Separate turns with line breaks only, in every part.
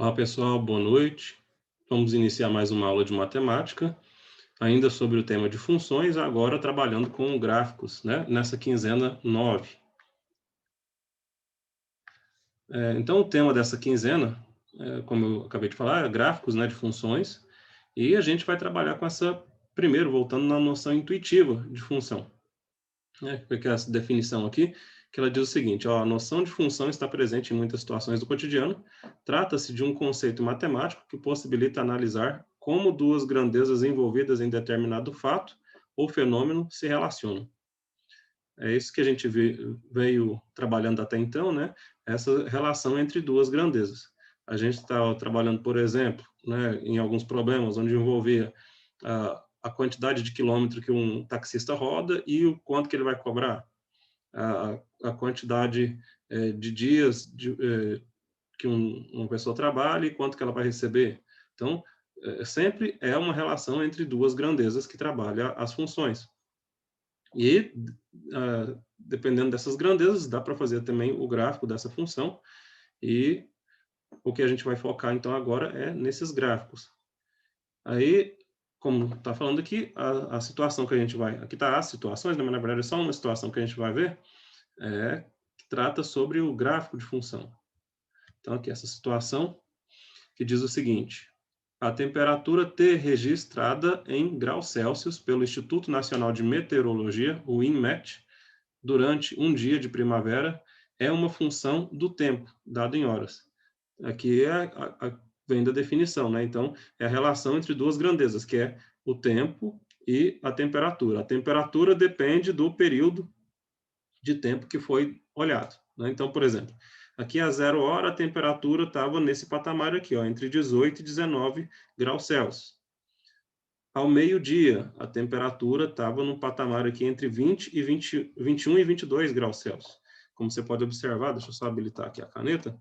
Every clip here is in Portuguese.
Olá, pessoal, boa noite. Vamos iniciar mais uma aula de matemática, ainda sobre o tema de funções, agora trabalhando com gráficos, né? Nessa quinzena 9. Então, o tema dessa quinzena, como eu acabei de falar, é gráficos, né, de funções, e a gente vai trabalhar com essa, primeiro, voltando na noção intuitiva de função, né? Porque essa definição aqui, que ela diz o seguinte, ó, a noção de função está presente em muitas situações do cotidiano, trata-se de um conceito matemático que possibilita analisar como duas grandezas envolvidas em determinado fato ou fenômeno se relacionam. É isso que a gente veio trabalhando até então, né? Essa relação entre duas grandezas. A gente está trabalhando, por exemplo, né, em alguns problemas onde envolvia a quantidade de quilômetro que um taxista roda e o quanto que ele vai cobrar, a quantidade de dias que uma pessoa trabalha e quanto que ela vai receber. Então, sempre é uma relação entre duas grandezas que trabalham as funções. E, dependendo dessas grandezas, dá para fazer também o gráfico dessa função, e o que a gente vai focar, então, agora é nesses gráficos. Aí, como está falando aqui, a situação que a gente vai... Aqui está as situações, né, mas na verdade é só uma situação que a gente vai ver, que trata sobre o gráfico de função. Então, aqui essa situação que diz o seguinte: a temperatura T registrada em graus Celsius pelo Instituto Nacional de Meteorologia, o INMET, durante um dia de primavera é uma função do tempo, dado em horas. Aqui vem da definição, né? Então, é a relação entre duas grandezas, que é o tempo e a temperatura. A temperatura depende do período de tempo que foi olhado, né? Então, por exemplo, aqui a 0 hora a temperatura estava nesse patamar aqui, ó, entre 18 e 19 graus Celsius. Ao meio-dia, a temperatura estava num patamar aqui entre 21 e 22 graus Celsius. Como você pode observar, deixa eu só habilitar aqui a caneta,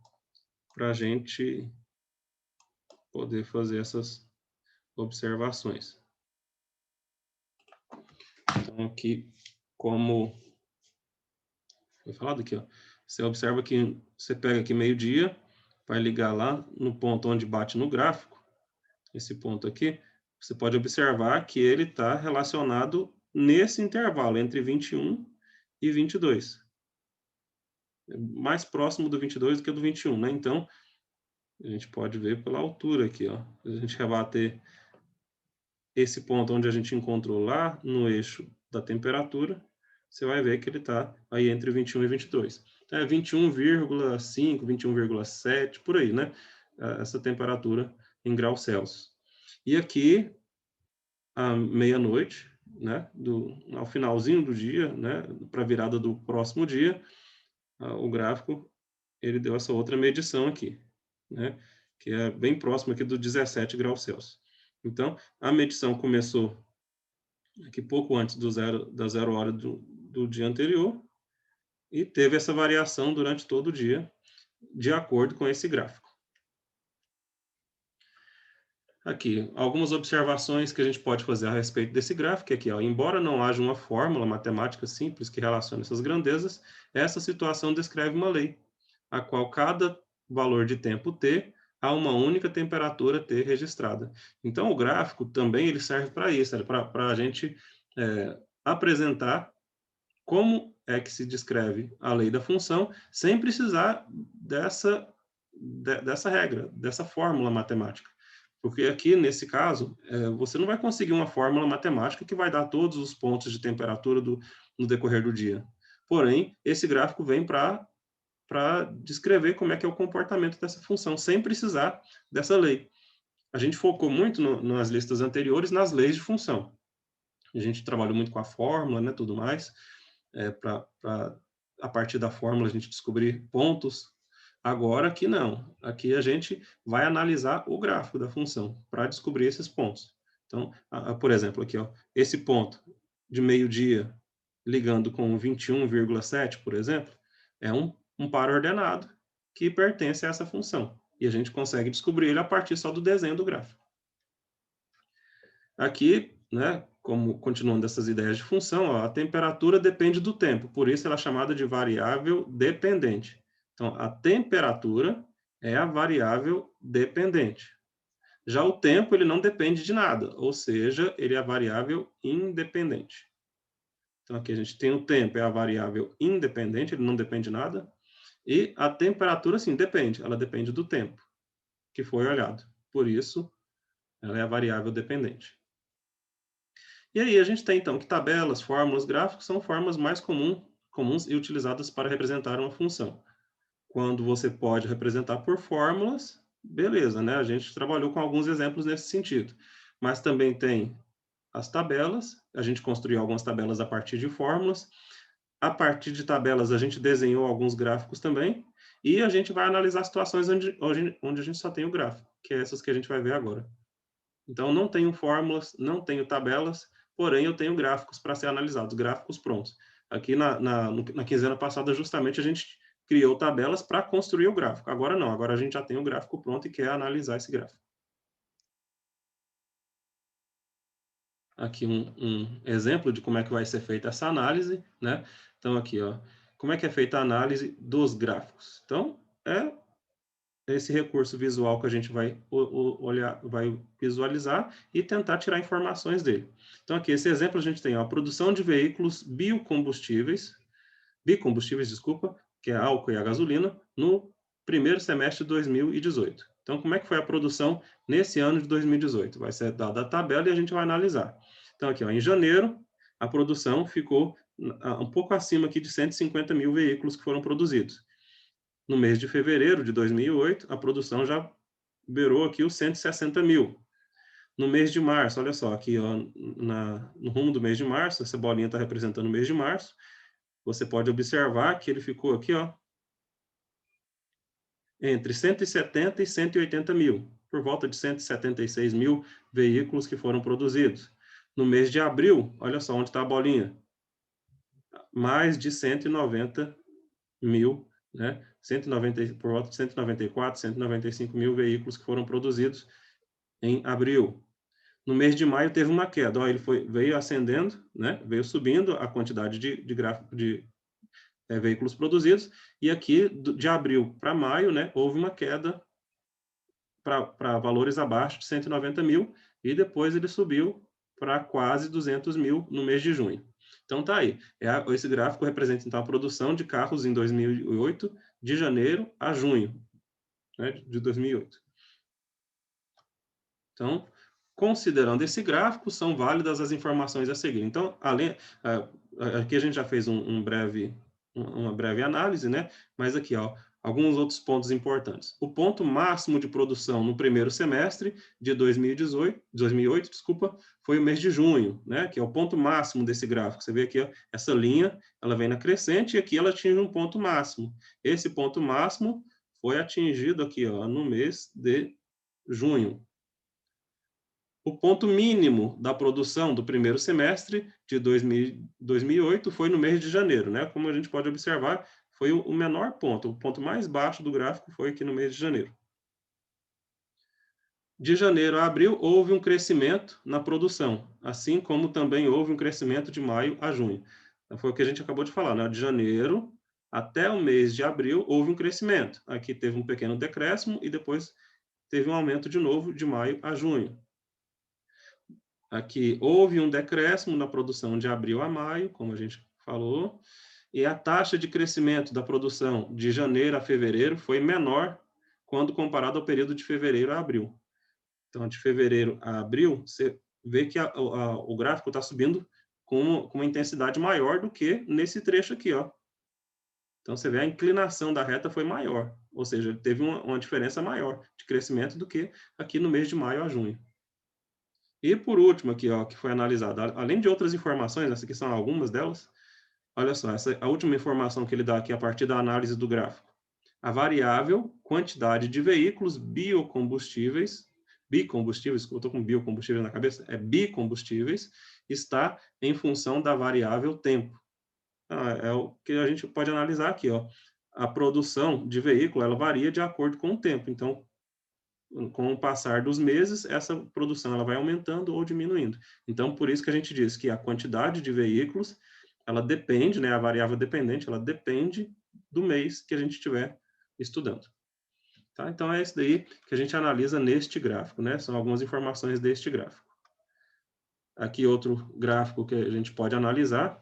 para a gente poder fazer essas observações. Então, aqui, como foi falado aqui, ó, você observa que você pega aqui meio-dia, vai ligar lá no ponto onde bate no gráfico, esse ponto aqui, você pode observar que ele está relacionado nesse intervalo, entre 21 e 22. Mais próximo do 22 do que do 21, né? Então, a gente pode ver pela altura aqui, ó. A gente rebater esse ponto onde a gente encontrou lá no eixo da temperatura, você vai ver que ele está aí entre 21 e 22. Então, é 21,5, 21,7, por aí, né? Essa temperatura em graus Celsius. E aqui, à meia-noite, né, ao finalzinho do dia, né, para a virada do próximo dia, o gráfico ele deu essa outra medição aqui, né, que é bem próximo aqui do 17 graus Celsius. Então, a medição começou aqui pouco antes da 0 hora do dia anterior e teve essa variação durante todo o dia, de acordo com esse gráfico. Aqui, algumas observações que a gente pode fazer a respeito desse gráfico, aqui, ó, embora não haja uma fórmula matemática simples que relacione essas grandezas, essa situação descreve uma lei, a qual cada valor de tempo t há uma única temperatura t registrada. Então, o gráfico também ele serve para isso, para a gente apresentar como é que se descreve a lei da função, sem precisar dessa regra, dessa fórmula matemática. Porque aqui, nesse caso, você não vai conseguir uma fórmula matemática que vai dar todos os pontos de temperatura no decorrer do dia. Porém, esse gráfico vem para descrever como é que é o comportamento dessa função, sem precisar dessa lei. A gente focou muito nas listas anteriores, nas leis de função. A gente trabalhou muito com a fórmula, né, tudo mais, para a partir da fórmula a gente descobrir pontos. Agora aqui não, aqui a gente vai analisar o gráfico da função para descobrir esses pontos. Então, por exemplo, aqui, ó, esse ponto de meio-dia ligando com 21,7, por exemplo, é um par ordenado que pertence a essa função. E a gente consegue descobrir ele a partir só do desenho do gráfico. Aqui, né, como continuando essas ideias de função, ó, a temperatura depende do tempo, por isso ela é chamada de variável dependente. Então, a temperatura é a variável dependente. Já o tempo, ele não depende de nada, ou seja, ele é a variável independente. Então, aqui a gente tem o tempo, é a variável independente, ele não depende de nada. E a temperatura, sim, depende. Ela depende do tempo que foi olhado. Por isso, ela é a variável dependente. E aí a gente tem, então, que tabelas, fórmulas, gráficos são formas mais comuns e utilizadas para representar uma função. Quando você pode representar por fórmulas, beleza, né? A gente trabalhou com alguns exemplos nesse sentido. Mas também tem as tabelas, a gente construiu algumas tabelas a partir de fórmulas. A partir de tabelas, a gente desenhou alguns gráficos também. E a gente vai analisar situações onde a gente só tem o gráfico, que é essas que a gente vai ver agora. Então, não tenho fórmulas, não tenho tabelas, porém eu tenho gráficos para ser analisados, gráficos prontos. Aqui na quinzena passada, justamente, a gente criou tabelas para construir o gráfico. Agora não, agora a gente já tem o gráfico pronto e quer analisar esse gráfico. Aqui um exemplo de como é que vai ser feita essa análise, né? Então, aqui, ó, como é que é feita a análise dos gráficos? Então, é esse recurso visual que a gente vai olhar, vai visualizar e tentar tirar informações dele. Então, aqui, esse exemplo a gente tem a produção de veículos bicombustíveis, desculpa, que é álcool e a gasolina, no primeiro semestre de 2018. Então, como é que foi a produção nesse ano de 2018? Vai ser dada a tabela e a gente vai analisar. Então, aqui, ó, em janeiro, a produção ficou um pouco acima aqui de 150 mil veículos que foram produzidos. No mês de fevereiro de 2008, a produção já beirou aqui os 160 mil. No mês de março, olha só, aqui ó, no rumo do mês de março, essa bolinha está representando o mês de março, você pode observar que ele ficou aqui, ó, entre 170 e 180 mil, por volta de 176 mil veículos que foram produzidos. No mês de abril, olha só onde está a bolinha, mais de 190 mil, né? 190, por volta de 194, 195 mil veículos que foram produzidos em abril. No mês de maio teve uma queda, ó, ele veio ascendendo, né? Veio subindo a quantidade de veículos produzidos, e aqui de abril para maio, né, houve uma queda para valores abaixo de 190 mil, e depois ele subiu para quase 200 mil no mês de junho. Então tá aí, esse gráfico representa então a produção de carros em 2008, de janeiro a junho, né, de 2008. Então, considerando esse gráfico, são válidas as informações a seguir. Então, aqui a gente já fez uma breve análise, né? Mas aqui, ó, alguns outros pontos importantes. O ponto máximo de produção no primeiro semestre de 2008, desculpa, foi o mês de junho, né? Que é o ponto máximo desse gráfico. Você vê aqui, ó, essa linha, ela vem na crescente e aqui ela atinge um ponto máximo. Esse ponto máximo foi atingido aqui, ó, no mês de junho. O ponto mínimo da produção do primeiro semestre de 2008 foi no mês de janeiro, né? Como a gente pode observar, foi o menor ponto. O ponto mais baixo do gráfico foi aqui no mês de janeiro. De janeiro a abril, houve um crescimento na produção, assim como também houve um crescimento de maio a junho. Então, foi o que a gente acabou de falar, né? De janeiro até o mês de abril, houve um crescimento. Aqui teve um pequeno decréscimo e depois teve um aumento de novo de maio a junho. Aqui houve um decréscimo na produção de abril a maio, como a gente falou, e a taxa de crescimento da produção de janeiro a fevereiro foi menor quando comparado ao período de fevereiro a abril. Então, de fevereiro a abril, você vê que o gráfico está subindo com uma intensidade maior do que nesse trecho aqui, ó. Então, você vê a inclinação da reta foi maior, ou seja, teve uma diferença maior de crescimento do que aqui no mês de maio a junho. E por último aqui, ó, que foi analisado, além de outras informações, essas aqui são algumas delas, olha só, a última informação que ele dá aqui a partir da análise do gráfico. A variável quantidade de veículos bicombustíveis, eu estou com biocombustíveis na cabeça, é bicombustíveis, está em função da variável tempo. É o que a gente pode analisar aqui, ó. A produção de veículo, ela varia de acordo com o tempo. Então, com o passar dos meses, essa produção ela vai aumentando ou diminuindo. Então, por isso que a gente diz que a quantidade de veículos, ela depende, né, a variável dependente, ela depende do mês que a gente estiver estudando. Tá? Então, é isso daí que a gente analisa neste gráfico, né? São algumas informações deste gráfico. Aqui outro gráfico que a gente pode analisar.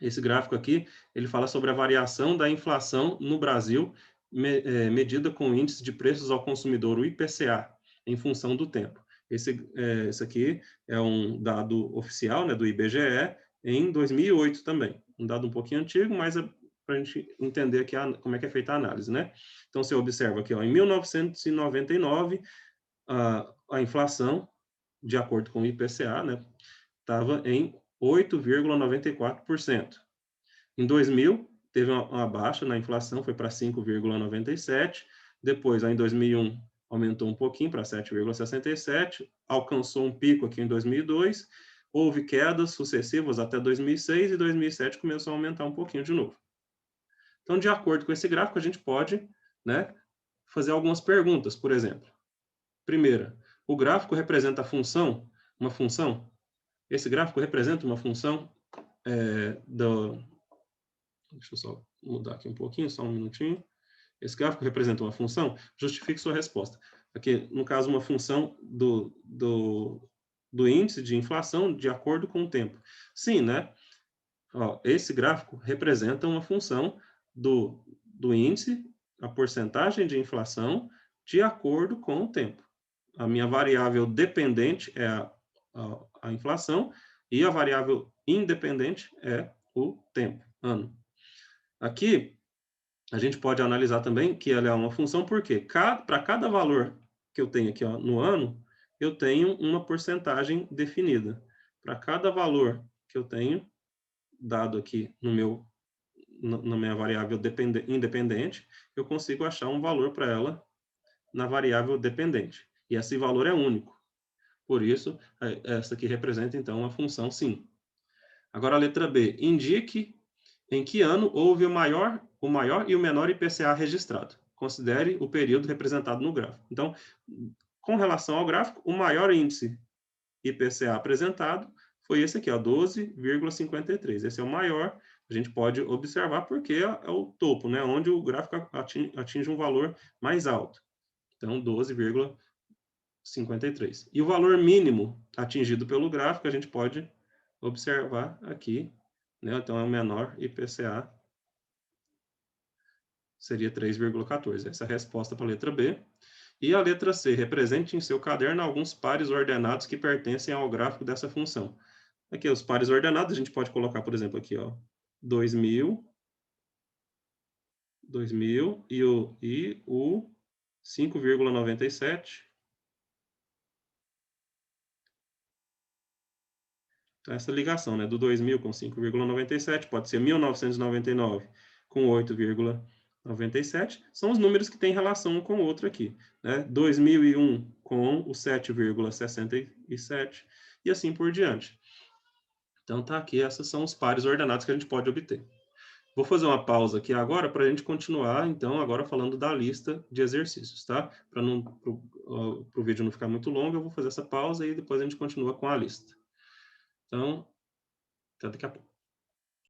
Esse gráfico aqui, ele fala sobre a variação da inflação no Brasil, medida com o índice de preços ao consumidor, o IPCA, em função do tempo. Esse aqui é um dado oficial, né, do IBGE, em 2008 também. Um dado um pouquinho antigo, mas é para a gente entender aqui como é que é feita a análise, né? Então, você observa aqui, ó, em 1999, a inflação, de acordo com o IPCA, né, estava em 8,94%. Em 2000, teve uma baixa na inflação, foi para 5,97%. Depois, aí, em 2001, aumentou um pouquinho para 7,67%, alcançou um pico aqui em 2002, houve quedas sucessivas até 2006, e 2007 começou a aumentar um pouquinho de novo. Então, de acordo com esse gráfico, a gente pode, né, fazer algumas perguntas, por exemplo. Primeira, o gráfico representa uma função? Esse gráfico representa uma função Deixa eu só mudar aqui um pouquinho, só um minutinho. Esse gráfico representa uma função? Justifique sua resposta. Aqui, no caso, uma função do índice de inflação de acordo com o tempo. Sim, né? Ó, esse gráfico representa uma função do índice, a porcentagem de inflação, de acordo com o tempo. A minha variável dependente é a inflação, e a variável independente é o tempo, ano. Aqui, a gente pode analisar também que ela é uma função, porque para cada valor que eu tenho aqui, ó, no ano, eu tenho uma porcentagem definida. Para cada valor que eu tenho, dado aqui na minha variável independente, eu consigo achar um valor para ela na variável dependente. E esse valor é único. Por isso, essa aqui representa, então, uma função sim. Agora, a letra B. Indique em que ano houve o maior e o menor IPCA registrado. Considere o período representado no gráfico. Então, com relação ao gráfico, o maior índice IPCA apresentado foi esse aqui, 12,53. Esse é o maior. A gente pode observar porque é o topo, né, onde o gráfico atinge um valor mais alto. Então, 12,53. E o valor mínimo atingido pelo gráfico, a gente pode observar aqui, né? Então, é o menor IPCA, seria 3,14. Essa é a resposta para a letra B. E a letra C, represente em seu caderno alguns pares ordenados que pertencem ao gráfico dessa função. Aqui, os pares ordenados, a gente pode colocar, por exemplo, aqui, ó, 2000 e o 5,97. Então, essa ligação, né, do 2000 com 5,97, pode ser 1999 com 8,97, são os números que têm relação um com o outro aqui, né? 2001 com o 7,67 e assim por diante. Então, tá aqui, esses são os pares ordenados que a gente pode obter. Vou fazer uma pausa aqui agora para a gente continuar, então, agora falando da lista de exercícios, tá? Para o vídeo não ficar muito longo, eu vou fazer essa pausa e depois a gente continua com a lista. Então, até daqui a pouco.